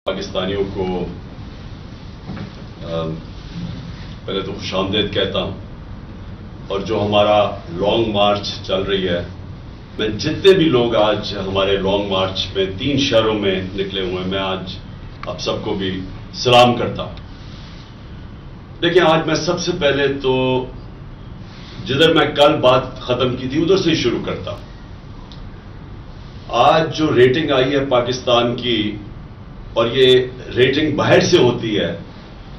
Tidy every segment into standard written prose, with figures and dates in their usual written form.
پاکستانیوں کو پہلے تو خوش آمدید کہتا ہوں، اور جو ہمارا لانگ مارچ چل رہی ہے، میں جتنے بھی لوگ آج ہمارے لانگ مارچ میں 3 شہروں میں نکلے ہوئے ہیں، میں آج آپ سب کو بھی سلام کرتا ہوں۔ دیکھیں، آج میں سب سے پہلے تو جدھر میں کل بات ختم کی تھی ادھر سے ہی شروع کرتا ہوں۔ آج جو ریٹنگ آئی ہے پاکستان کی، اور یہ ریٹنگ باہر سے ہوتی ہے،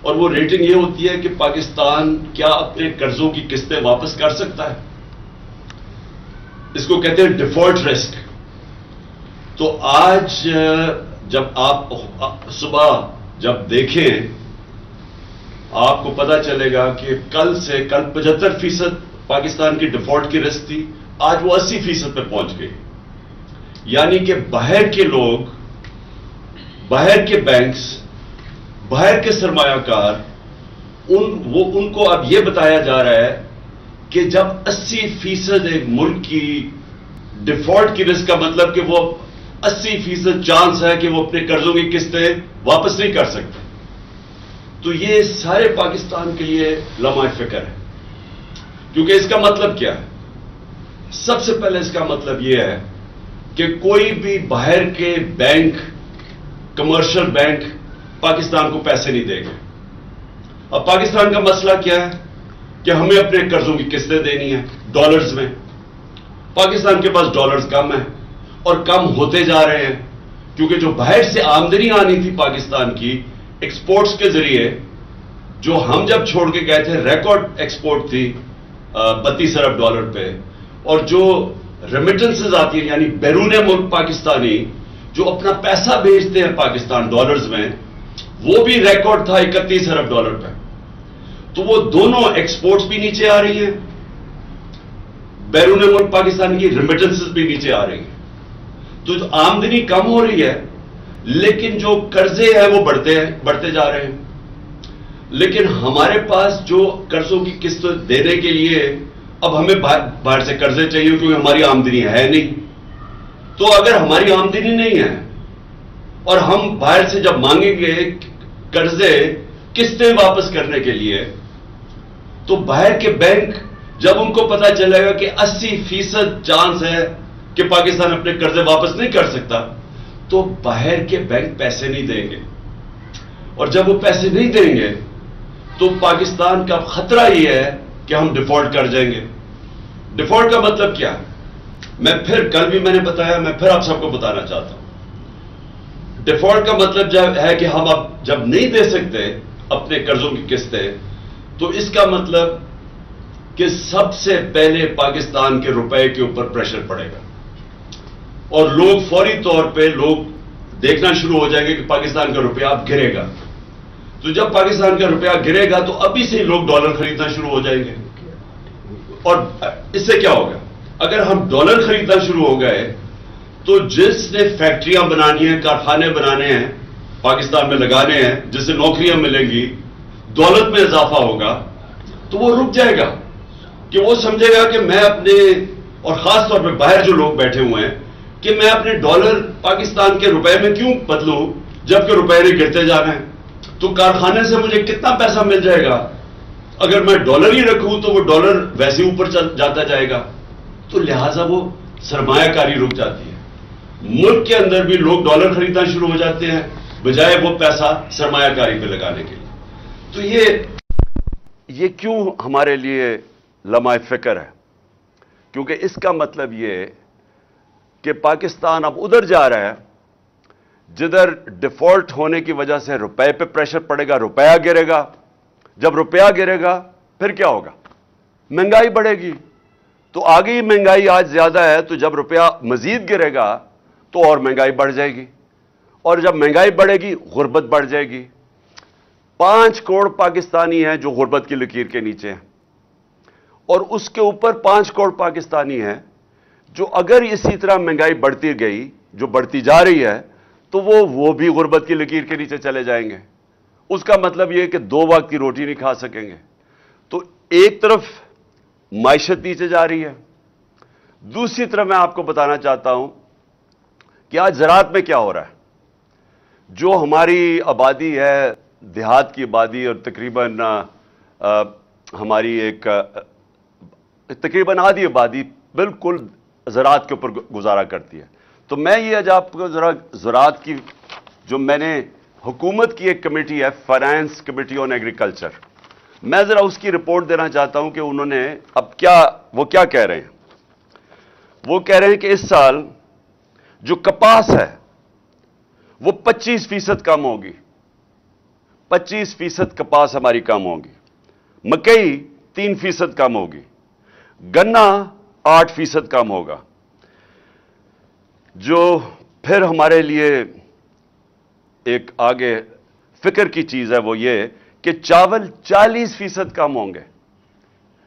اور وہ ریٹنگ یہ ہوتی ہے کہ پاکستان کیا اپنے قرضوں کی قسطیں واپس کر سکتا ہے، اس کو کہتے ہیں ڈیفالٹ رسک۔ تو آج جب آپ صبح جب دیکھیں، آپ کو پتا چلے گا کہ کل 75% پاکستان کی ڈیفالٹ کی رسک تھی، آج وہ 80% پہ پہنچ گئی۔ یعنی کہ باہر کے لوگ، باہر کے بینکس، باہر کے سرمایہ کار، ان کو اب یہ بتایا جا رہا ہے کہ جب 80% ایک ملک کی ڈیفالٹ کی رسک کا مطلب کہ وہ 80% چانس ہے کہ وہ اپنے قرضوں کی قسطیں واپس نہیں کر سکتے، تو یہ سارے پاکستان کے لیے لمحہ فکر ہے۔ کیونکہ اس کا مطلب کیا ہے؟ سب سے پہلے اس کا مطلب یہ ہے کہ کوئی بھی باہر کے بینک، کمرشل بینک پاکستان کو پیسے نہیں دے گے۔ اب پاکستان کا مسئلہ کیا ہے کہ ہمیں اپنے قرضوں کی قسطیں دینی ہیں ڈالرز میں۔ پاکستان کے پاس ڈالرز کم ہیں اور کم ہوتے جا رہے ہیں، کیونکہ جو باہر سے آمدنی آنی تھی پاکستان کی ایکسپورٹس کے ذریعے، جو ہم جب چھوڑ کے گئے تھے ریکارڈ ایکسپورٹ تھی 32 ارب ڈالر پہ، اور جو ریمیٹنسز آتی ہیں یعنی بیرون ملک پاکستانی جو اپنا پیسہ بھیجتے ہیں پاکستان ڈالرز میں، وہ بھی ریکارڈ تھا 31 ارب ڈالر پہ۔ تو وہ دونوں ایکسپورٹس بھی نیچے آ رہی ہیں، بیرون ملک پاکستان کی ریمیٹنسز بھی نیچے آ رہی ہیں، تو آمدنی کم ہو رہی ہے، لیکن جو قرضے ہیں وہ بڑھتے جا رہے ہیں۔ لیکن ہمارے پاس جو قرضوں کی قسط دینے کے لیے اب ہمیں باہر سے قرضے چاہیے، کیونکہ ہماری آمدنی ہے نہیں۔ تو اگر ہماری آمدنی نہیں ہے اور ہم باہر سے جب مانگیں گے قرضے قسطیں واپس کرنے کے لیے، تو باہر کے بینک جب ان کو پتا چلے گا کہ 80% چانس ہے کہ پاکستان اپنے قرضے واپس نہیں کر سکتا، تو باہر کے بینک پیسے نہیں دیں گے، اور جب وہ پیسے نہیں دیں گے تو پاکستان کا خطرہ یہ ہے کہ ہم ڈیفالٹ کر جائیں گے۔ ڈیفالٹ کا مطلب کیا ہے؟ کل بھی میں نے بتایا، میں پھر آپ سب کو بتانا چاہتا ہوں۔ ڈیفالٹ کا مطلب ہے کہ ہم اب جب نہیں دے سکتے اپنے قرضوں کی قسطیں، تو اس کا مطلب کہ سب سے پہلے پاکستان کے روپے کے اوپر پریشر پڑے گا، اور لوگ فوری طور پہ دیکھنا شروع ہو جائیں گے کہ پاکستان کا روپیہ اب گرے گا۔ تو جب پاکستان کا روپیہ گرے گا تو ابھی سے لوگ ڈالر خریدنا شروع ہو جائیں گے، اور اس سے کیا ہوگا؟ اگر ہم ڈالر خریدنا شروع ہو گئے تو جس نے فیکٹریاں بنانی ہیں، کارخانے بنانے ہیں، پاکستان میں لگانے ہیں، جس سے نوکریاں ملیں گی، دولت میں اضافہ ہوگا، تو وہ رک جائے گا، کہ وہ سمجھے گا کہ میں اپنے، اور خاص طور پہ باہر جو لوگ بیٹھے ہوئے ہیں، کہ میں اپنے ڈالر پاکستان کے روپے میں کیوں بدلوں جبکہ روپے نے گرتے جانا ہے؟ تو کارخانے سے مجھے کتنا پیسہ مل جائے گا؟ اگر میں ڈالر ہی رکھوں تو وہ ڈالر ویسے اوپر جاتا جائے گا، تو لہٰذا وہ سرمایہ کاری رک جاتی ہے۔ ملک کے اندر بھی لوگ ڈالر خریدنا شروع ہو جاتے ہیں بجائے وہ پیسہ سرمایہ کاری پہ لگانے کے لیے۔ تو یہ کیوں ہمارے لیے لمحہ فکر ہے؟ کیونکہ اس کا مطلب یہ کہ پاکستان اب ادھر جا رہا ہے جدھر ڈیفالٹ ہونے کی وجہ سے روپے پہ پریشر پڑے گا، روپیہ گرے گا۔ جب روپیہ گرے گا پھر کیا ہوگا؟ مہنگائی بڑھے گی۔ تو آگے ہی مہنگائی آج زیادہ ہے، تو جب روپیہ مزید گرے گا تو اور مہنگائی بڑھ جائے گی، اور جب مہنگائی بڑھے گی غربت بڑھ جائے گی۔ 5 کروڑ پاکستانی ہیں جو غربت کی لکیر کے نیچے ہیں، اور اس کے اوپر 5 کروڑ پاکستانی ہیں جو اگر اسی طرح مہنگائی بڑھتی گئی، جو بڑھتی جا رہی ہے، تو وہ بھی غربت کی لکیر کے نیچے چلے جائیں گے۔ اس کا مطلب یہ کہ 2 وقت کی روٹی نہیں کھا سکیں گے۔ تو ایک طرف معیشت نیچے جا رہی ہے، دوسری طرف میں آپ کو بتانا چاہتا ہوں کہ آج زراعت میں کیا ہو رہا ہے۔ جو ہماری آبادی ہے دیہات کی آبادی اور تقریباً ہماری ایک تقریباً آدھی آبادی بالکل زراعت کے اوپر گزارا کرتی ہے. تو میں یہ آج آپ کو ذرا زراعت کی جو میں نے حکومت کی ایک کمیٹی ہے فائنانس کمیٹی آن ایگریکلچر, میں ذرا اس کی رپورٹ دینا چاہتا ہوں کہ انہوں نے اب وہ کیا کہہ رہے ہیں. وہ کہہ رہے ہیں کہ اس سال جو کپاس ہے وہ 25% کم ہوگی. 25% کپاس ہماری کم ہوگی. مکئی 3% کم ہوگی. گنا 8% کم ہوگا. جو پھر ہمارے لیے ایک آگے فکر کی چیز ہے وہ یہ کہ چاول 40% کم ہوں گے,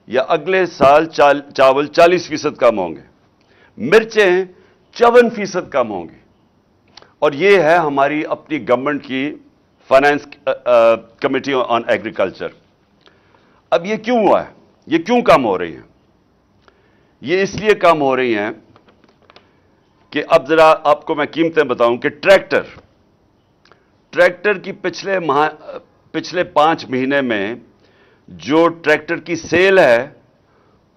یا اگلے سال چاول 40% کم ہوں گے. مرچیں 54% کم ہوں گی. اور یہ ہے ہماری اپنی گورنمنٹ کی فائنانس کمیٹی آن ایگریکلچر. اب یہ کیوں ہوا ہے؟ یہ کیوں کم ہو رہی ہیں؟ یہ اس لیے کم ہو رہی ہیں کہ اب ذرا آپ کو میں قیمتیں بتاؤں کہ ٹریکٹر کی پچھلے 5 مہینے میں جو ٹریکٹر کی سیل ہے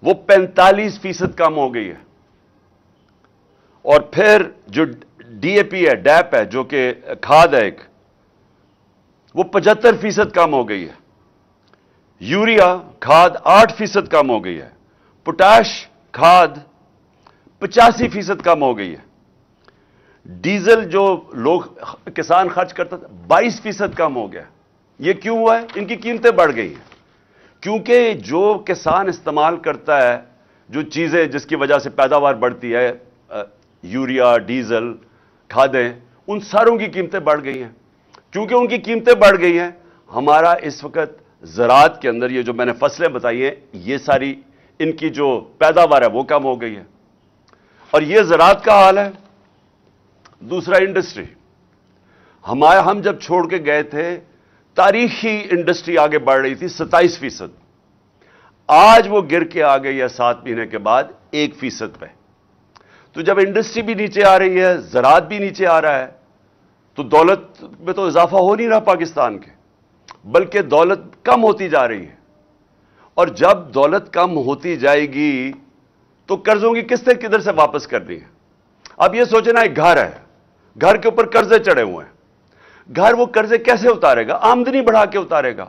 وہ 45% کم ہو گئی ہے. اور پھر جو ڈی اے پی ہے, ڈیپ ہے, جو کہ کھاد ہے ایک, وہ 75% کم ہو گئی ہے. یوریا کھاد 8% کم ہو گئی ہے. پوٹاش کھاد 85% کم ہو گئی ہے. ڈیزل جو لوگ کسان خرچ کرتا تھا 22% کم ہو گیا. یہ کیوں ہوا ہے؟ ان کی قیمتیں بڑھ گئی ہیں. کیونکہ جو کسان استعمال کرتا ہے جو چیزیں جس کی وجہ سے پیداوار بڑھتی ہے, یوریا, ڈیزل, کھادیں, ان ساروں کی قیمتیں بڑھ گئی ہیں. کیونکہ ان کی قیمتیں بڑھ گئی ہیں, ہمارا اس وقت زراعت کے اندر یہ جو میں نے فصلیں بتائی ہیں یہ ساری ان کی جو پیداوار ہے وہ کم ہو گئی ہے. اور یہ زراعت کا حال ہے. دوسرا انڈسٹری, ہم جب چھوڑ کے گئے تھے تاریخی انڈسٹری آگے بڑھ رہی تھی 27%. آج وہ گر کے آ گئی ہے 7 مہینے کے بعد 1% پہ. تو جب انڈسٹری بھی نیچے آ رہی ہے, زراعت بھی نیچے آ رہا ہے, تو دولت میں تو اضافہ ہو نہیں رہا پاکستان کے, بلکہ دولت کم ہوتی جا رہی ہے. اور جب دولت کم ہوتی جائے گی تو قرضوں کی قسطیں کدھر سے واپس کرنی ہے؟ اب یہ سوچنا ایک گھر ہے, گھر کے اوپر قرضے چڑھے ہوئے ہیں. گھر وہ قرضے کیسے اتارے گا؟ آمدنی بڑھا کے اتارے گا.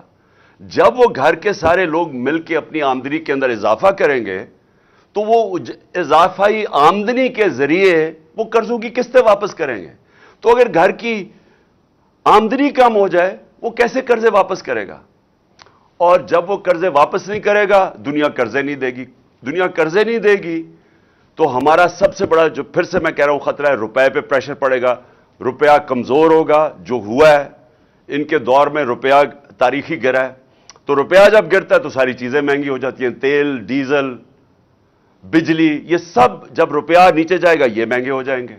جب وہ گھر کے سارے لوگ مل کے اپنی آمدنی کے اندر اضافہ کریں گے تو وہ اضافی آمدنی کے ذریعے وہ قرضوں کی قسطیں واپس کریں گے. تو اگر گھر کی آمدنی کم ہو جائے وہ کیسے قرضے واپس کرے گا؟ اور جب وہ قرضے واپس نہیں کرے گا دنیا قرضے نہیں دے گی. دنیا قرضے نہیں دے گی تو ہمارا سب سے بڑا جو پھر سے میں کہہ رہا ہوں خطرہ ہے, روپے پہ پریشر پڑے گا. روپیہ کمزور ہوگا. جو ہوا ہے ان کے دور میں روپیہ تاریخی گرا ہے. تو روپیہ جب گرتا ہے تو ساری چیزیں مہنگی ہو جاتی ہیں. تیل, ڈیزل, بجلی, یہ سب جب روپیہ نیچے جائے گا یہ مہنگے ہو جائیں گے.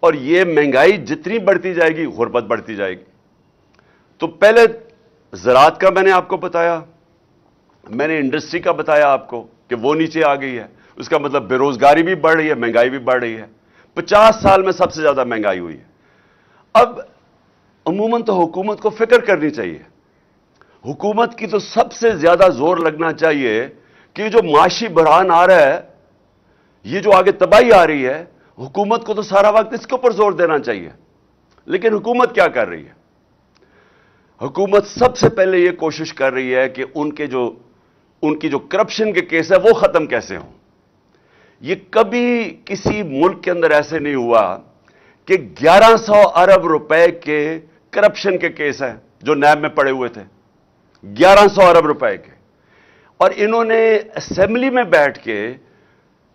اور یہ مہنگائی جتنی بڑھتی جائے گی غربت بڑھتی جائے گی. تو پہلے زراعت کا میں نے آپ کو بتایا, میں نے انڈسٹری کا بتایا آپ کو کہ وہ نیچے آ گئی ہے. اس کا مطلب بے روزگاری بھی بڑھ رہی ہے, مہنگائی بھی بڑھ رہی ہے. 50 سال میں سب سے زیادہ مہنگائی ہوئی ہے. اب عموماً تو حکومت کو فکر کرنی چاہیے. حکومت کی تو سب سے زیادہ زور لگنا چاہیے کہ جو معاشی بحران آ رہا ہے, یہ جو آگے تباہی آ رہی ہے, حکومت کو تو سارا وقت اس کے اوپر زور دینا چاہیے. لیکن حکومت کیا کر رہی ہے؟ حکومت سب سے پہلے یہ کوشش کر رہی ہے کہ ان کی جو کرپشن کے کیس ہے وہ ختم کیسے ہوں. یہ کبھی کسی ملک کے اندر ایسے نہیں ہوا کہ 1100 ارب روپے کے کرپشن کے کیس ہیں جو نیب میں پڑے ہوئے تھے. 1100 ارب روپے کے. اور انہوں نے اسمبلی میں بیٹھ کے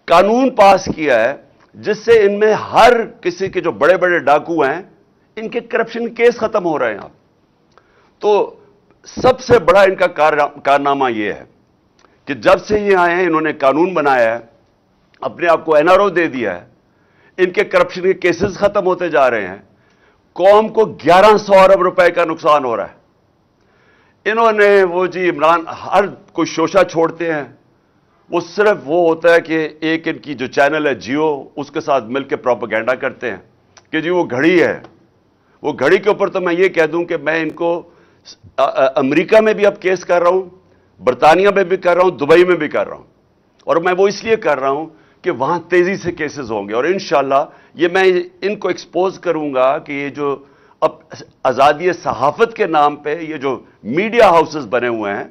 قانون پاس کیا ہے جس سے ان میں ہر کسی کے جو بڑے بڑے ڈاکو ہیں ان کے کرپشن کیس ختم ہو رہے ہیں. تو سب سے بڑا ان کا کارنامہ یہ ہے کہ جب سے یہ آئے ہیں انہوں نے قانون بنایا ہے, اپنے آپ کو NRO دے دیا ہے, ان کے کرپشن کے کیسز ختم ہوتے جا رہے ہیں. قوم کو 1100 ارب روپے کا نقصان ہو رہا ہے. انہوں نے وہ جی عمران ہر کوئی شوشہ چھوڑتے ہیں, وہ صرف وہ ہوتا ہے کہ ایک ان کی جو چینل ہے جیو اس کے ساتھ مل کے پروپیگنڈا کرتے ہیں کہ جی وہ گھڑی ہے, وہ گھڑی کے اوپر تو میں یہ کہہ دوں کہ میں ان کو امریکہ میں بھی اب کیس کر رہا ہوں، برطانیہ میں بھی کر رہا ہوں، دبئی میں بھی کر رہا ہوں، اور میں وہ اس لیے کر رہا ہوں کہ وہاں تیزی سے کیسز ہوں گے، اور انشاءاللہ یہ میں ان کو ایکسپوز کروں گا کہ یہ جو اب آزادی صحافت کے نام پہ یہ جو میڈیا ہاؤسز بنے ہوئے ہیں،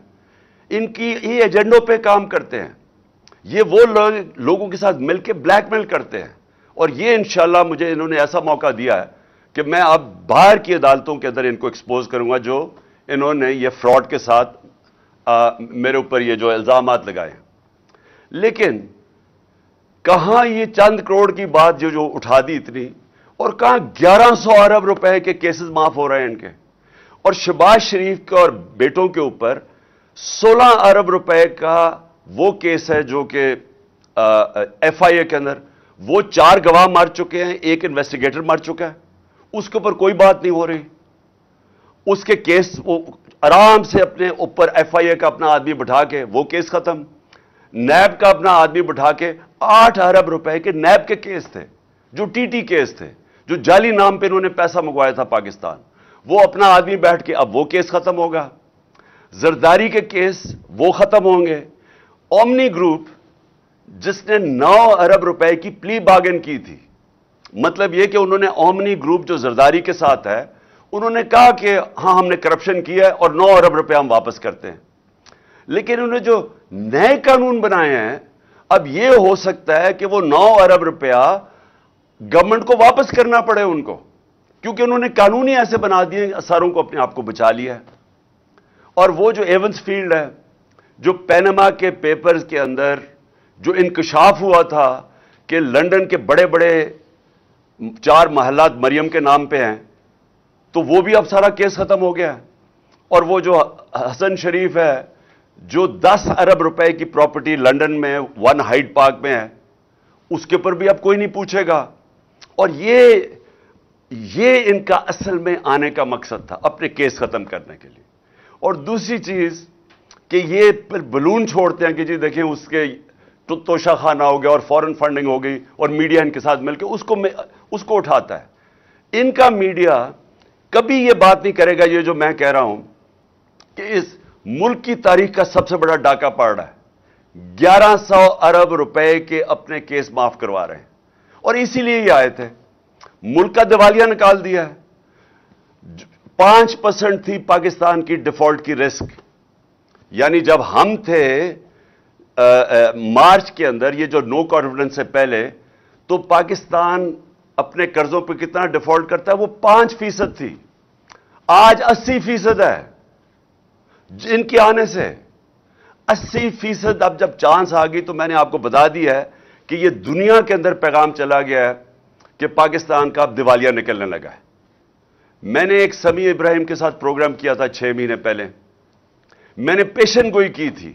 ان کی یہ ایجنڈوں پہ کام کرتے ہیں، یہ وہ لوگوں کے ساتھ مل کے بلیک میل کرتے ہیں، اور یہ انشاءاللہ مجھے انہوں نے ایسا موقع دیا ہے کہ میں اب باہر کی عدالتوں کے اندر ان کو ایکسپوز کروں گا جو انہوں نے یہ فراڈ کے ساتھ میرے اوپر یہ جو الزامات لگائے ہیں۔ لیکن کہاں یہ چند کروڑ کی بات جو اٹھا دی اتنی، اور کہاں 1100 ارب روپے کے کیسز معاف ہو رہے ہیں ان کے، اور شہباز شریف کے اور بیٹوں کے اوپر 16 ارب روپے کا وہ کیس ہے جو کہ ایف آئی اے کے اندر وہ 4 گواہ مر چکے ہیں، ایک انویسٹیگیٹر مر چکا ہے، اس کے اوپر کوئی بات نہیں ہو رہی، اس کے کیس وہ آرام سے اپنے اوپر ایف آئی اے کا اپنا آدمی بٹھا کے وہ کیس ختم، نیب کا اپنا آدمی بٹھا کے 8 ارب روپے کے نیب کے کیس تھے جو ٹی ٹی کیس تھے، جو جعلی نام پہ انہوں نے پیسہ منگوایا تھا پاکستان، وہ اپنا آدمی بیٹھ کے اب وہ کیس ختم ہوگا، زرداری کے کیس وہ ختم ہوں گے، اومنی گروپ جس نے 9 ارب روپے کی پلی بارگن کی تھی، مطلب یہ کہ انہوں نے اومنی گروپ جو زرداری کے ساتھ ہے انہوں نے کہا کہ ہاں ہم نے کرپشن کیا ہے اور 9 ارب روپے ہم واپس کرتے ہیں، لیکن انہوں نے جو نئے قانون بنائے ہیں اب یہ ہو سکتا ہے کہ وہ 9 ارب روپیہ گورنمنٹ کو واپس کرنا پڑے ان کو، کیونکہ انہوں نے قانون ہی ایسے بنا دیے ساروں کو اپنے آپ کو بچا لیا ہے۔ اور وہ جو ایونس فیلڈ ہے، جو پینما کے پیپرز کے اندر جو انکشاف ہوا تھا کہ لندن کے بڑے بڑے 4 محلات مریم کے نام پہ ہیں، تو وہ بھی اب سارا کیس ختم ہو گیا ہے، اور وہ جو حسن شریف ہے جو 10 ارب روپے کی پراپرٹی لندن میں 1 ہائیڈ پارک میں ہے، اس کے پر بھی اب کوئی نہیں پوچھے گا، اور یہ ان کا اصل میں آنے کا مقصد تھا اپنے کیس ختم کرنے کے لیے۔ اور دوسری چیز کہ یہ پھر بلون چھوڑتے ہیں کہ جی دیکھیں اس کے توشہ خانہ ہو گیا اور فورن فنڈنگ ہو گئی اور میڈیا ان کے ساتھ مل کے اس کو اٹھاتا ہے۔ ان کا میڈیا کبھی یہ بات نہیں کرے گا، یہ جو میں کہہ رہا ہوں کہ اس ملک کی تاریخ کا سب سے بڑا ڈاکہ پڑ رہا ہے، 1100 ارب روپے کے اپنے کیس معاف کروا رہے ہیں، اور اسی لیے یہ آئے تھے، ملک کا دیوالیہ نکال دیا ہے۔ 5% تھی پاکستان کی ڈیفالٹ کی رسک، یعنی جب ہم تھے مارچ کے اندر یہ جو نو کانفیڈنس سے پہلے، تو پاکستان اپنے قرضوں پہ کتنا ڈیفالٹ کرتا ہے، وہ 5% تھی، آج 80% ہے ان کے آنے سے 80%۔ اب جب چانس آ گئی تو میں نے آپ کو بتا دیا ہے کہ یہ دنیا کے اندر پیغام چلا گیا ہے کہ پاکستان کا اب دیوالیہ نکلنے لگا ہے۔ میں نے ایک سمیع ابراہیم کے ساتھ پروگرام کیا تھا 6 مہینے پہلے، میں نے پیشن گوئی کی تھی،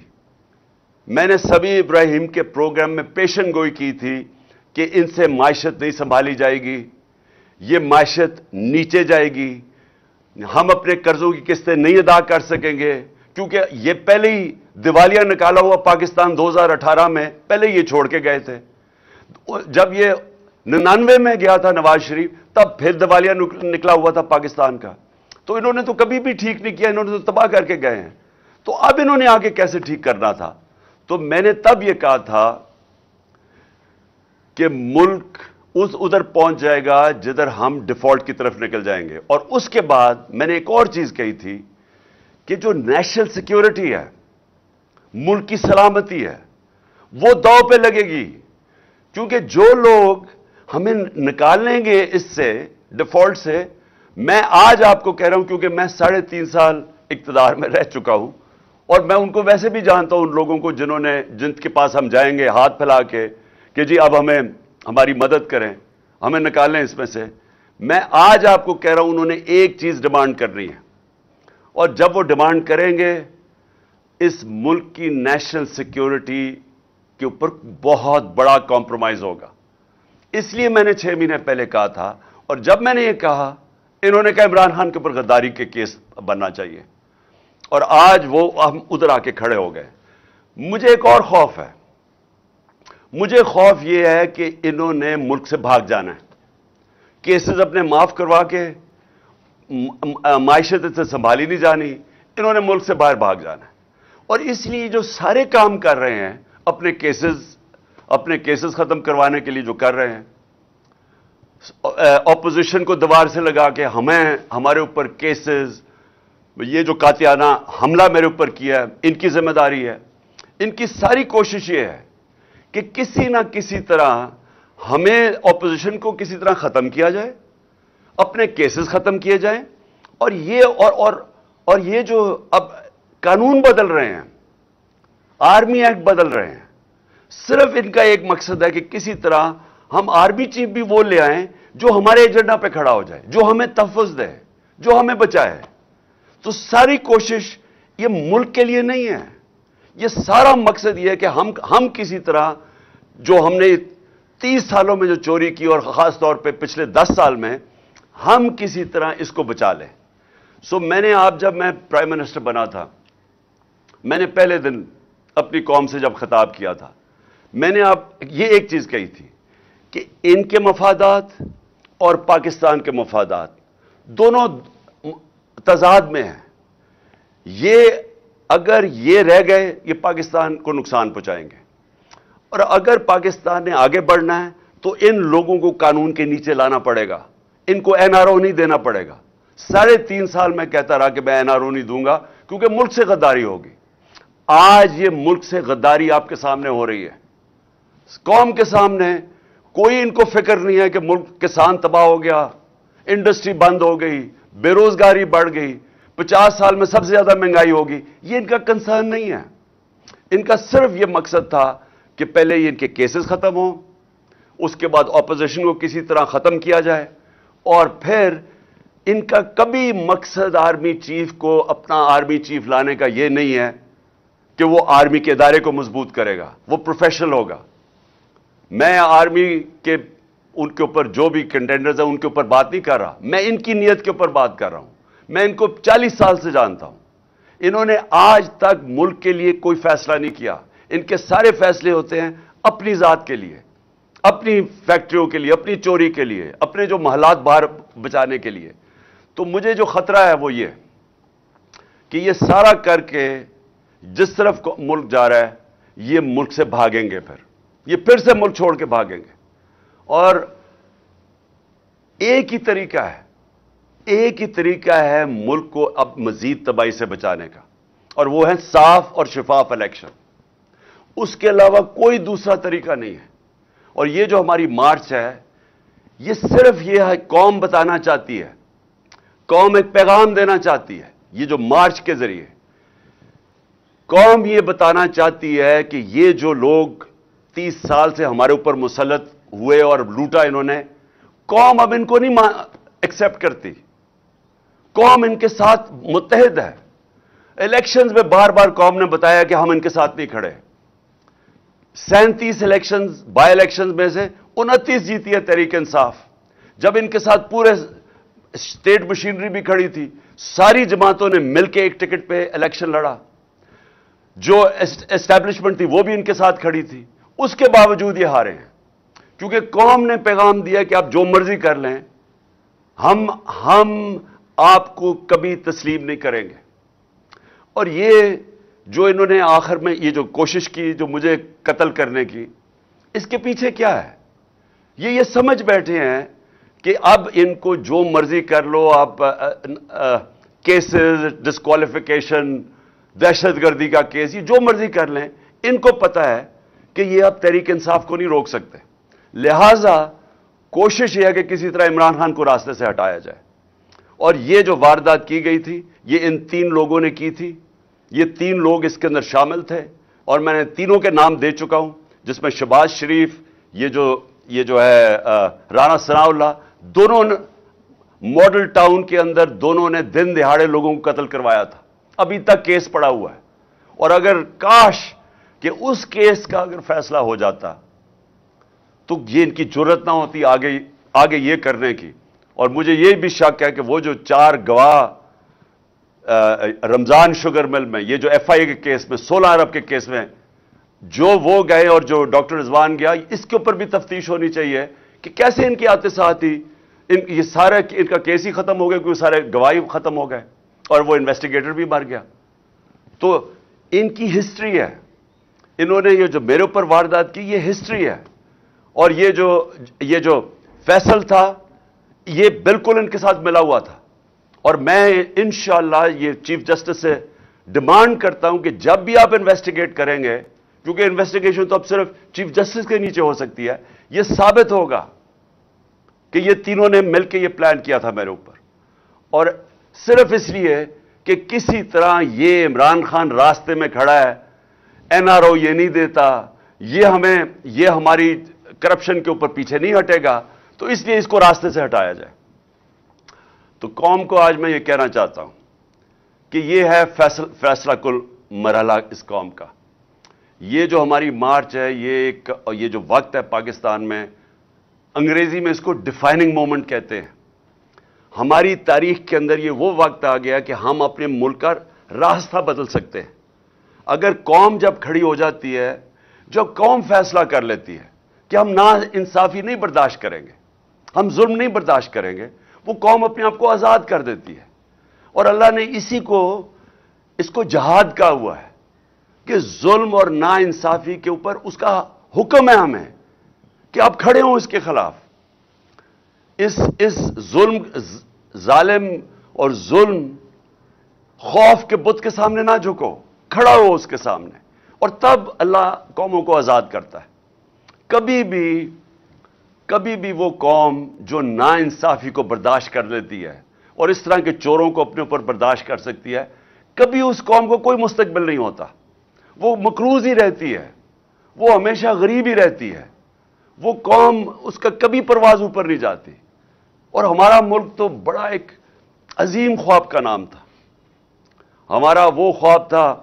میں نے سمیع ابراہیم کے پروگرام میں پیشن گوئی کی تھی کہ ان سے معیشت نہیں سنبھالی جائے گی، یہ معیشت نیچے جائے گی، ہم اپنے قرضوں کی قسطیں نہیں ادا کر سکیں گے، کیونکہ یہ پہلے ہی دیوالیہ نکالا ہوا پاکستان 2018 میں پہلے یہ چھوڑ کے گئے تھے۔ جب یہ 99 میں گیا تھا نواز شریف، تب پھر دیوالیہ نکلا ہوا تھا پاکستان کا، تو انہوں نے تو کبھی بھی ٹھیک نہیں کیا، انہوں نے تو تباہ کر کے گئے ہیں، تو اب انہوں نے آگے کیسے ٹھیک کرنا تھا؟ تو میں نے تب یہ کہا تھا کہ ملک ادھر پہنچ جائے گا جدھر ہم ڈیفالٹ کی طرف نکل جائیں گے، اور اس کے بعد میں نے ایک اور چیز کہی تھی کہ جو نیشنل سیکیورٹی ہے، ملک کی سلامتی ہے، وہ داؤ پہ لگے گی، کیونکہ جو لوگ ہمیں نکالیں گے اس سے ڈیفالٹ سے، میں آج آپ کو کہہ رہا ہوں کیونکہ میں 3.5 سال اقتدار میں رہ چکا ہوں، اور میں ان کو ویسے بھی جانتا ہوں، ان لوگوں کو جن کے پاس ہم جائیں گے ہاتھ پھیلا کے کہ جی اب ہماری مدد کریں، ہمیں نکالیں اس میں سے، میں آج آپ کو کہہ رہا ہوں انہوں نے ایک چیز ڈیمانڈ کرنی ہے، اور جب وہ ڈیمانڈ کریں گے اس ملک کی نیشنل سیکیورٹی کے اوپر بہت بڑا کمپرومائز ہوگا۔ اس لیے میں نے 6 مہینے پہلے کہا تھا، اور جب میں نے یہ کہا انہوں نے کہا عمران خان کے اوپر غداری کے کیس بننا چاہیے، اور آج وہ ہم ادھر آ کے کھڑے ہو گئے۔ مجھے ایک اور خوف ہے، مجھے خوف یہ ہے کہ انہوں نے ملک سے بھاگ جانا ہے، کیسز اپنے معاف کروا کے معیشت سے سنبھالی نہیں جانی، انہوں نے ملک سے باہر بھاگ جانا ہے۔ اور اس لیے جو سارے کام کر رہے ہیں اپنے کیسز ختم کروانے کے لیے جو کر رہے ہیں، اپوزیشن کو دیوار سے لگا کے ہمارے اوپر کیسز، یہ جو قاطعانہ حملہ میرے اوپر کیا ہے ان کی ذمہ داری ہے، ان کی ساری کوشش یہ ہے کہ کسی نہ کسی طرح ہمیں اپوزیشن کو کسی طرح ختم کیا جائے، اپنے کیسز ختم کیے جائیں، اور یہ جو اب قانون بدل رہے ہیں، آرمی ایکٹ بدل رہے ہیں، صرف ان کا ایک مقصد ہے کہ کسی طرح ہم آرمی چیف بھی وہ لے آئیں جو ہمارے ایجنڈا پہ کھڑا ہو جائے، جو ہمیں تحفظ دے، جو ہمیں بچائے۔ تو ساری کوشش یہ ملک کے لیے نہیں ہے، یہ سارا مقصد یہ ہے کہ ہم کسی طرح جو ہم نے 30 سالوں میں جو چوری کی، اور خاص طور پہ پچھلے 10 سال میں، ہم کسی طرح اس کو بچا لیں۔ جب میں پرائم منسٹر بنا تھا، میں نے پہلے دن اپنی قوم سے جب خطاب کیا تھا، میں نے یہ ایک چیز کہی تھی کہ ان کے مفادات اور پاکستان کے مفادات دونوں تضاد میں ہیں۔ اگر یہ رہ گئے، یہ پاکستان کو نقصان پہنچائیں گے، اور اگر پاکستان نے آگے بڑھنا ہے تو ان لوگوں کو قانون کے نیچے لانا پڑے گا، ان کو NRO نہیں دینا پڑے گا۔ 3.5 سال میں کہتا رہا کہ میں NRO نہیں دوں گا کیونکہ ملک سے غداری ہوگی۔ آج یہ ملک سے غداری آپ کے سامنے ہو رہی ہے، قوم کے سامنے۔ کوئی ان کو فکر نہیں ہے کہ ملک کسان تباہ ہو گیا، انڈسٹری بند ہو گئی، بے روزگاری بڑھ گئی، 50 سال میں سب سے زیادہ مہنگائی ہوگی۔ یہ ان کا کنسرن نہیں ہے۔ ان کا صرف یہ مقصد تھا کہ پہلے یہ ان کے کیسز ختم ہوں، اس کے بعد اپوزیشن کو کسی طرح ختم کیا جائے، اور پھر ان کا کبھی مقصد آرمی چیف کو اپنا آرمی چیف لانے کا یہ نہیں ہے کہ وہ آرمی کے ادارے کو مضبوط کرے گا، وہ پروفیشنل ہوگا۔ میں آرمی کے ان کے اوپر جو بھی کنٹینڈرز ہیں ان کے اوپر بات نہیں کر رہا، میں ان کی نیت کے اوپر بات کر رہا ہوں۔ میں ان کو 40 سال سے جانتا ہوں، انہوں نے آج تک ملک کے لیے کوئی فیصلہ نہیں کیا۔ ان کے سارے فیصلے ہوتے ہیں اپنی ذات کے لیے، اپنی فیکٹریوں کے لیے، اپنی چوری کے لیے، اپنے جو محلات باہر بچانے کے لیے۔ تو مجھے جو خطرہ ہے وہ یہ کہ یہ سارا کر کے جس طرف ملک جا رہا ہے، یہ ملک سے بھاگیں گے، پھر سے ملک چھوڑ کے بھاگیں گے۔ اور ایک ہی طریقہ ہے ملک کو اب مزید تباہی سے بچانے کا، اور وہ ہے صاف اور شفاف الیکشن۔ اس کے علاوہ کوئی دوسرا طریقہ نہیں ہے۔ اور یہ جو ہماری مارچ ہے، یہ صرف یہ ہے، قوم بتانا چاہتی ہے، قوم ایک پیغام دینا چاہتی ہے۔ یہ جو مارچ کے ذریعے قوم یہ بتانا چاہتی ہے کہ یہ جو لوگ 30 سال سے ہمارے اوپر مسلط ہوئے اور لوٹا انہوں نے، قوم اب ان کو نہیں ایکسپٹ کرتی، قوم ان کے ساتھ متحد ہے۔ الیکشنز میں بار بار قوم نے بتایا کہ ہم ان کے ساتھ نہیں کھڑے۔ 37 الیکشنز، بائی الیکشنز میں سے 29 جیتی ہے تحریک انصاف، جب ان کے ساتھ پورے اسٹیٹ مشینری بھی کھڑی تھی، ساری جماعتوں نے مل کے ایک ٹکٹ پہ الیکشن لڑا، جو اسٹیبلشمنٹ تھی وہ بھی ان کے ساتھ کھڑی تھی، اس کے باوجود یہ ہارے ہیں، کیونکہ قوم نے پیغام دیا کہ آپ جو مرضی کر لیں، ہم آپ کو کبھی تسلیم نہیں کریں گے۔ اور یہ جو انہوں نے آخر میں یہ جو کوشش کی، جو مجھے قتل کرنے کی، اس کے پیچھے کیا ہے؟ یہ سمجھ بیٹھے ہیں کہ اب ان کو جو مرضی کر لو، آپ کیسز، ڈسکوالیفیکیشن، دہشت گردی کا کیس، یہ جو مرضی کر لیں، ان کو پتا ہے کہ یہ اب تحریک انصاف کو نہیں روک سکتے۔ لہذا کوشش یہ ہے کہ کسی طرح عمران خان کو راستے سے ہٹایا جائے۔ اور یہ جو واردات کی گئی تھی، یہ ان 3 لوگوں نے کی تھی، یہ 3 لوگ اس کے اندر شامل تھے، اور میں نے تینوں کے نام دے چکا ہوں، جس میں شہباز شریف، یہ جو ہے رانا ثناء اللہ، دونوں ماڈل ٹاؤن کے اندر دونوں نے دن دہاڑے لوگوں کو قتل کروایا تھا، ابھی تک کیس پڑا ہوا ہے۔ اور اگر کاش کہ اس کیس کا اگر فیصلہ ہو جاتا تو یہ ان کی جرت نہ ہوتی آگے یہ کرنے کی۔ اور مجھے یہ بھی شک ہے کہ وہ جو 4 گواہ رمضان شوگر مل میں، یہ جو FIA کے کیس میں، 16 ارب کے کیس میں جو وہ گئے اور جو ڈاکٹر رضوان گیا، اس کے اوپر بھی تفتیش ہونی چاہیے کہ کیسے ان کی آتے ساتھی یہ سارا ان کا کیس ہی ختم ہو گیا کیونکہ سارے گواہی ختم ہو گئے اور وہ انویسٹیگیٹر بھی مر گیا. تو ان کی ہسٹری ہے, انہوں نے یہ جو میرے اوپر واردات کی یہ ہسٹری ہے. اور یہ جو فیصل تھا یہ بالکل ان کے ساتھ ملا ہوا تھا. اور میں انشاءاللہ یہ چیف جسٹس سے ڈیمانڈ کرتا ہوں کہ جب بھی آپ انویسٹیگیٹ کریں گے, کیونکہ انویسٹیگیشن تو اب صرف چیف جسٹس کے نیچے ہو سکتی ہے, یہ ثابت ہوگا کہ یہ تینوں نے مل کے یہ پلان کیا تھا میرے اوپر, اور صرف اس لیے کہ کسی طرح یہ عمران خان راستے میں کھڑا ہے, این آر او یہ نہیں دیتا, یہ ہماری کرپشن کے اوپر پیچھے نہیں ہٹے گا, تو اس لیے اس کو راستے سے ہٹایا جائے. تو قوم کو آج میں یہ کہنا چاہتا ہوں کہ یہ ہے فیصلہ کل مرحلہ اس قوم کا. یہ جو ہماری مارچ ہے, یہ جو وقت ہے پاکستان میں, انگریزی میں اس کو ڈیفائننگ مومنٹ کہتے ہیں. ہماری تاریخ کے اندر یہ وہ وقت آ گیا کہ ہم اپنے ملک کا راستہ بدل سکتے ہیں. اگر قوم جب کھڑی ہو جاتی ہے, جب قوم فیصلہ کر لیتی ہے کہ ہم نا انصافی نہیں برداشت کریں گے, ہم ظلم نہیں برداشت کریں گے, وہ قوم اپنے آپ کو آزاد کر دیتی ہے. اور اللہ نے اس کو جہاد کہا ہوا ہے کہ ظلم اور نا انصافی کے اوپر اس کا حکم ہے ہمیں کہ آپ کھڑے ہوں اس کے خلاف. اس ظلم, ظالم اور ظلم خوف کے بت کے سامنے نہ جھکو, کھڑا ہو اس کے سامنے, اور تب اللہ قوموں کو آزاد کرتا ہے. کبھی بھی وہ قوم جو نا انصافی کو برداشت کر لیتی ہے اور اس طرح کے چوروں کو اپنے اوپر برداشت کر سکتی ہے, کبھی اس قوم کو کوئی مستقبل نہیں ہوتا. وہ مقروض ہی رہتی ہے, وہ ہمیشہ غریب ہی رہتی ہے. وہ قوم, اس کا کبھی پرواز اوپر نہیں جاتی. اور ہمارا ملک تو بڑا ایک عظیم خواب کا نام تھا. ہمارا وہ خواب تھا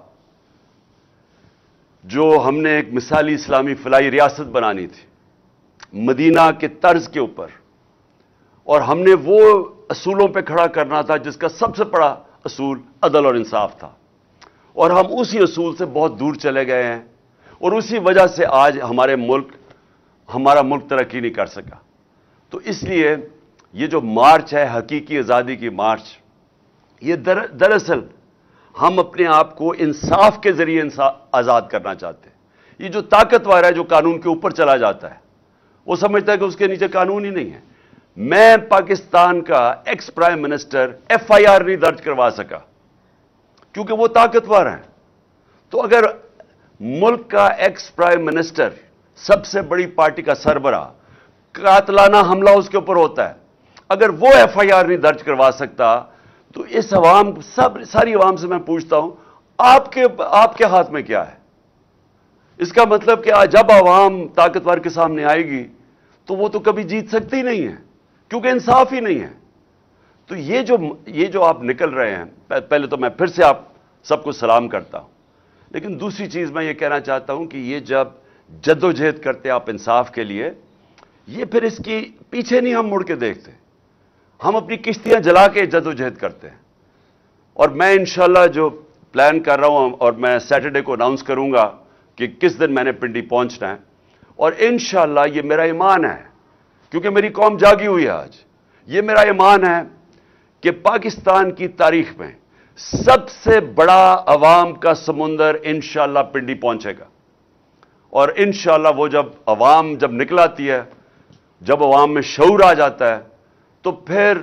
جو ہم نے ایک مثالی اسلامی فلاحی ریاست بنانی تھی مدینہ کے طرز کے اوپر, اور ہم نے وہ اصولوں پہ کھڑا کرنا تھا جس کا سب سے بڑا اصول عدل اور انصاف تھا. اور ہم اسی اصول سے بہت دور چلے گئے ہیں, اور اسی وجہ سے آج ہمارا ملک ترقی نہیں کر سکا. تو اس لیے یہ جو مارچ ہے حقیقی آزادی کی مارچ, یہ دراصل ہم اپنے آپ کو انصاف کے ذریعے آزاد کرنا چاہتے ہیں. یہ جو طاقتور ہے, جو قانون کے اوپر چلا جاتا ہے, وہ سمجھتا ہے کہ اس کے نیچے قانون ہی نہیں ہے. میں پاکستان کا ex prime minister F I R نہیں درج کروا سکا کیونکہ وہ طاقتور ہیں. تو اگر ملک کا ایکس پرائم منسٹر, سب سے بڑی پارٹی کا سربراہ, قاتلانہ حملہ اس کے اوپر ہوتا ہے, اگر وہ ایف آئی آر نہیں درج کروا سکتا, تو اس ساری عوام سے میں پوچھتا ہوں آپ کے ہاتھ میں کیا ہے؟ اس کا مطلب کہ جب عوام طاقتور کے سامنے آئے گی تو وہ تو کبھی جیت سکتی نہیں ہے کیونکہ انصاف ہی نہیں ہے. تو یہ جو آپ نکل رہے ہیں, پہلے تو میں پھر سے آپ سب کو سلام کرتا ہوں, لیکن دوسری چیز میں یہ کہنا چاہتا ہوں کہ یہ جب جدوجہد کرتے آپ انصاف کے لیے, یہ پھر اس کی پیچھے نہیں ہم مڑ کے دیکھتے, ہم اپنی کشتیاں جلا کے جدوجہد کرتے ہیں. اور میں انشاءاللہ جو پلان کر رہا ہوں, اور میں سیٹرڈے کو اناؤنس کروں گا کہ کس دن میں نے پنڈی پہنچنا ہے, اور انشاءاللہ یہ میرا ایمان ہے کیونکہ میری قوم جاگی ہوئی ہے آج, یہ میرا ایمان ہے کہ پاکستان کی تاریخ میں سب سے بڑا عوام کا سمندر انشاءاللہ پنڈی پہنچے گا. اور انشاءاللہ وہ عوام جب نکلاتی ہے, جب عوام میں شعور آ جاتا ہے, تو پھر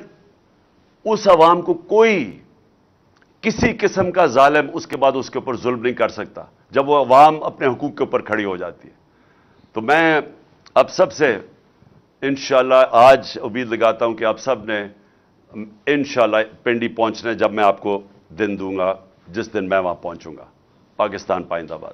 اس عوام کو کوئی کسی قسم کا ظالم اس کے بعد اس کے اوپر ظلم نہیں کر سکتا جب وہ عوام اپنے حقوق کے اوپر کھڑی ہو جاتی ہے. تو میں اب سب سے انشاءاللہ آج امید لگاتا ہوں کہ آپ سب نے انشاءاللہ پنڈی پہنچنا ہے جب میں آپ کو دن دوں گا, جس دن میں وہاں پہنچوں گا. پاکستان پائندہ باد.